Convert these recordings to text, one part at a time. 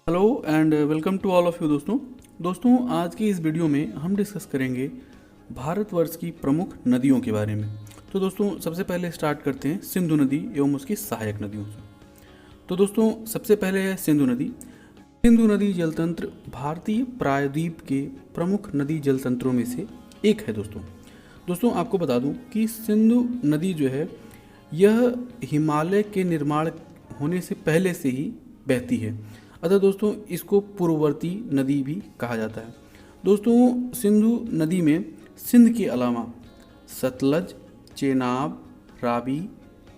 Hello and welcome to all of you दोस्तों आज की इस वीडियो में हम डिस्कस करेंगे भारतवर्ष की प्रमुख नदियों के बारे में। तो दोस्तों सबसे पहले स्टार्ट करते हैं सिंधु नदी एवं उसकी सहायक नदियों से। तो दोस्तों सबसे पहले है सिंधु नदी। सिंधु नदी जलतंत्र भारतीय प्रायद्वीप के प्रमुख नदी जलतंत्रों में से एक है। दोस्तों आपको बता दूं कि सिंधु नदी जो है यह हिमालय के निर्माण होने से पहले से ही बहती है, अतः दोस्तों इसको पूर्ववर्ती नदी भी कहा जाता है। दोस्तों सिंधु नदी में सिंध के अलावा सतलज, चेनाब, रावी,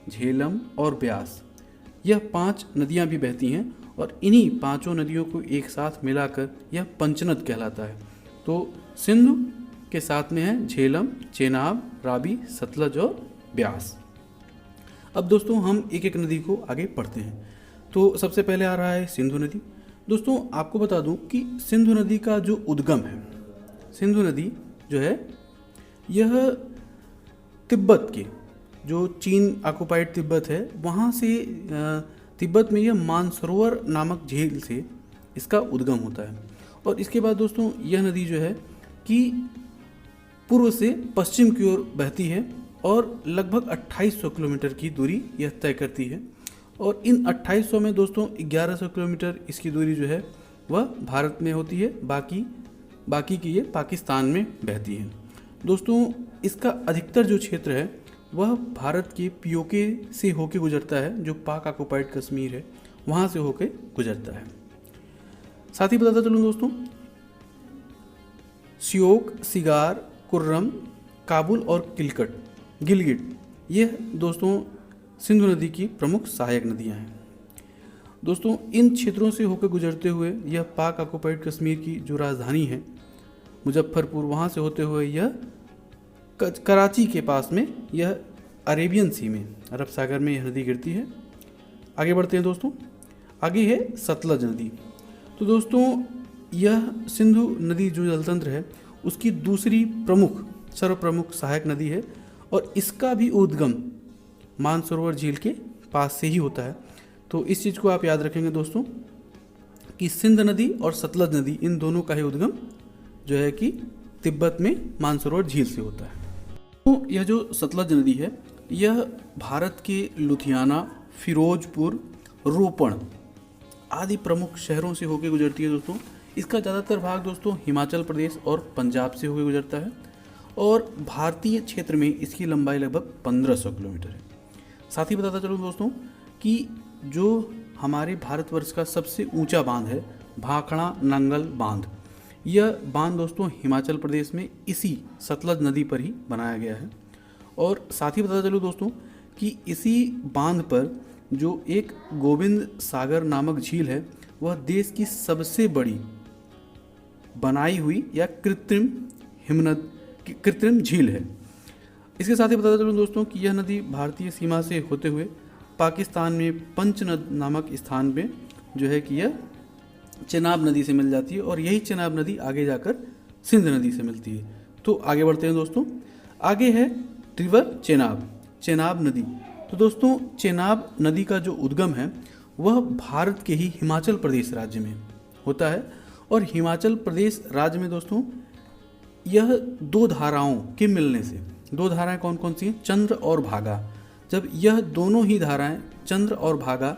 झेलम और ब्यास यह 5 नदियां भी बहती हैं और इन्हीं पांचों नदियों को एक साथ मिलाकर यह पंचनद कहलाता है। तो सिंधु के साथ में है झेलम, चेनाब, रावी, सतलज और ब्यास। अब दोस्तों हम एक एक नदी को आगे पढ़ते हैं। तो सबसे पहले आ रहा है सिंधु नदी। दोस्तों आपको बता दूं कि सिंधु नदी का जो उद्गम है, सिंधु नदी जो है यह तिब्बत के, जो चीन ऑक्युपाइड तिब्बत है वहाँ से तिब्बत में यह मानसरोवर नामक झील से इसका उद्गम होता है। और इसके बाद दोस्तों यह नदी जो है कि पूर्व से पश्चिम की ओर बहती है और लगभग 2800 किलोमीटर की दूरी यह तय करती है। और इन 2800 में दोस्तों 1100 किलोमीटर इसकी दूरी जो है वह भारत में होती है, बाकी की ये पाकिस्तान में बहती है। दोस्तों इसका अधिकतर जो क्षेत्र है वह भारत के पीओके से होके गुजरता है, जो पाक ऑक्युपाइड कश्मीर है वहाँ से होके गुजरता है। साथ ही बताता चलूँ दोस्तों, श्योक, सिगार, कुर्रम, काबुल और गिलगिट यह दोस्तों सिंधु नदी की प्रमुख सहायक नदियां हैं। दोस्तों इन क्षेत्रों से होकर गुजरते हुए यह पाक ऑक्युपाइड कश्मीर की जो राजधानी है मुजफ्फरपुर, वहाँ से होते हुए यह कराची के पास में यह अरेबियन सी में, अरब सागर में यह नदी गिरती है। आगे बढ़ते हैं दोस्तों, आगे है सतलज नदी। तो दोस्तों यह सिंधु नदी जो जलतंत्र है उसकी दूसरी सर्वप्रमुख सहायक नदी है और इसका भी उद्गम मानसरोवर झील के पास से ही होता है। तो इस चीज़ को आप याद रखेंगे दोस्तों कि सिंध नदी और सतलज नदी इन दोनों का ही उद्गम जो है कि तिब्बत में मानसरोवर झील से होता है। तो यह जो सतलज नदी है यह भारत के लुधियाना, फिरोजपुर, रोपड़ आदि प्रमुख शहरों से होकर गुजरती है। दोस्तों इसका ज़्यादातर भाग दोस्तों हिमाचल प्रदेश और पंजाब से होकर गुजरता है और भारतीय क्षेत्र में इसकी लंबाई लगभग 1500 किलोमीटर है। साथ ही बताता चलूँ दोस्तों कि जो हमारे भारतवर्ष का सबसे ऊंचा बांध है भाखड़ा नंगल बांध, यह बांध दोस्तों हिमाचल प्रदेश में इसी सतलज नदी पर ही बनाया गया है। और साथ ही बताता चलूँ दोस्तों कि इसी बांध पर जो एक गोविंद सागर नामक झील है वह देश की सबसे बड़ी बनाई हुई या कृत्रिम झील है। इसके साथ ही बताता चलूँ दोस्तों कि यह नदी भारतीय सीमा से होते हुए पाकिस्तान में पंचनद नामक स्थान में जो है कि यह चेनाब नदी से मिल जाती है और यही चेनाब नदी आगे जाकर सिंध नदी से मिलती है। तो आगे बढ़ते हैं दोस्तों, आगे है रिवर चेनाब नदी। तो दोस्तों चेनाब नदी का जो उद्गम है वह भारत के ही हिमाचल प्रदेश राज्य में होता है और हिमाचल प्रदेश राज्य में दोस्तों यह 2 धाराओं के मिलने से, 2 धाराएं कौन कौन सी हैं, चंद्र और भागा, जब यह दोनों ही धाराएं चंद्र और भागा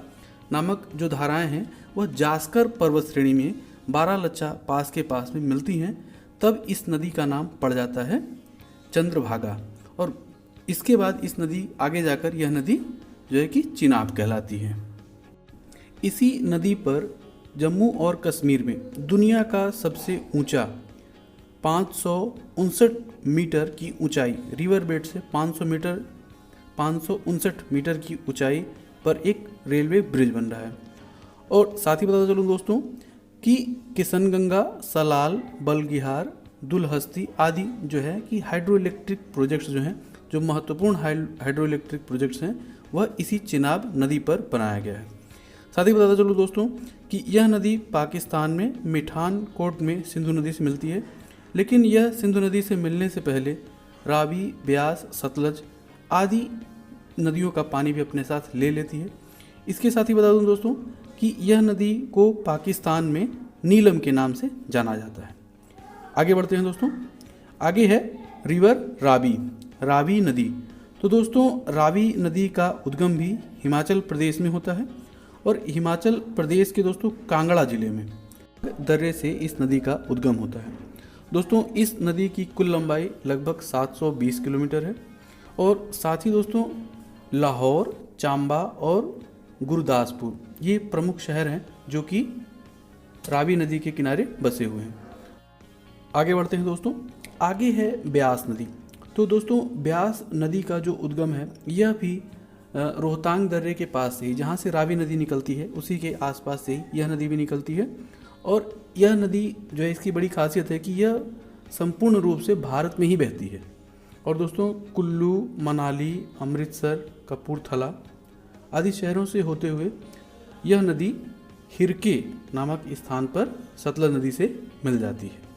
नामक जो धाराएं हैं वह जास्कर पर्वत श्रेणी में बारालच्चा पास के पास में मिलती हैं, तब इस नदी का नाम पड़ जाता है चंद्रभागा। और इसके बाद इस नदी आगे जाकर यह नदी जो है कि चिनाब कहलाती है। इसी नदी पर जम्मू और कश्मीर में दुनिया का सबसे ऊंचा 559 मीटर की ऊंचाई, रिवर बेड से 559 मीटर की ऊंचाई पर एक रेलवे ब्रिज बन रहा है। और साथ ही बताता चलूँ दोस्तों कि किशनगंगा, सलाल, बलगिहार, दुलहस्ती आदि जो है कि हाइड्रो इलेक्ट्रिक प्रोजेक्ट्स जो हैं, जो महत्वपूर्ण हाइड्रो इलेक्ट्रिक प्रोजेक्ट्स हैं वह इसी चिनाब नदी पर बनाया गया है। साथ ही बताता चलूँ दोस्तों कि यह नदी पाकिस्तान में मिठान कोट में सिंधु नदी से मिलती है, लेकिन यह सिंधु नदी से मिलने से पहले रावी, ब्यास, सतलज आदि नदियों का पानी भी अपने साथ ले लेती है। इसके साथ ही बता दूं दोस्तों कि यह नदी को पाकिस्तान में नीलम के नाम से जाना जाता है। आगे बढ़ते हैं दोस्तों। आगे है रिवर रावी नदी। तो दोस्तों रावी नदी का उद्गम भी हिमाचल प्रदेश में होता है और हिमाचल प्रदेश के दोस्तों कांगड़ा जिले में दर्रे से इस नदी का उद्गम होता है। दोस्तों इस नदी की कुल लंबाई लगभग 720 किलोमीटर है और साथ ही दोस्तों लाहौर, चांबा और गुरदासपुर ये प्रमुख शहर हैं जो कि रावी नदी के किनारे बसे हुए हैं। आगे बढ़ते हैं दोस्तों। आगे है ब्यास नदी। तो दोस्तों ब्यास नदी का जो उद्गम है यह भी रोहतांग दर्रे के पास से ही, जहाँ से रावी नदी निकलती है उसी के आसपास से ही यह नदी भी निकलती है। और यह नदी जो है इसकी बड़ी खासियत है कि यह संपूर्ण रूप से भारत में ही बहती है। और दोस्तों कुल्लू, मनाली, अमृतसर, कपूरथला आदि शहरों से होते हुए यह नदी हिरके नामक स्थान पर सतलज नदी से मिल जाती है।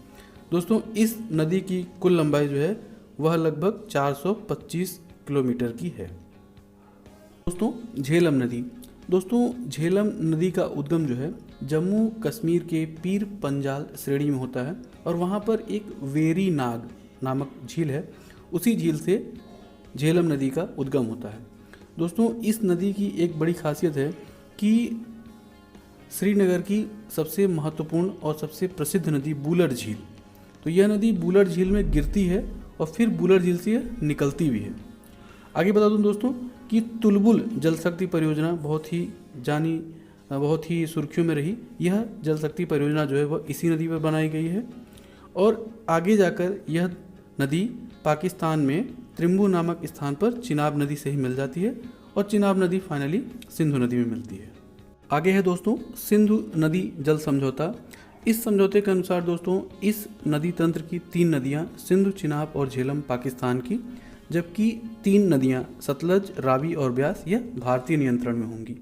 दोस्तों इस नदी की कुल लंबाई जो है वह लगभग 425 किलोमीटर की है। दोस्तों झेलम नदी। दोस्तों झेलम नदी का उद्गम जो है जम्मू कश्मीर के पीर पंजाल श्रेणी में होता है और वहाँ पर एक वेरी नाग नामक झील है, उसी झील से झेलम नदी का उद्गम होता है। दोस्तों इस नदी की एक बड़ी खासियत है कि श्रीनगर की सबसे महत्वपूर्ण और सबसे प्रसिद्ध नदी बुलर झील, तो यह नदी बुलर झील में गिरती है और फिर बुलर झील से निकलती भी है। आगे बता दूं दोस्तों कि तुलबुल जल शक्ति परियोजना बहुत ही सुर्खियों में रही। यह जल शक्ति परियोजना जो है वह इसी नदी पर बनाई गई है और आगे जाकर यह नदी पाकिस्तान में त्रिम्बू नामक स्थान पर चिनाब नदी से ही मिल जाती है और चिनाब नदी फाइनली सिंधु नदी में मिलती है। आगे है दोस्तों सिंधु नदी जल समझौता। इस समझौते के अनुसार दोस्तों इस नदी तंत्र की 3 नदियाँ सिंधु, चिनाब और झेलम पाकिस्तान की, जबकि 3 नदियाँ सतलज, रावी और ब्यास यह भारतीय नियंत्रण में होंगी।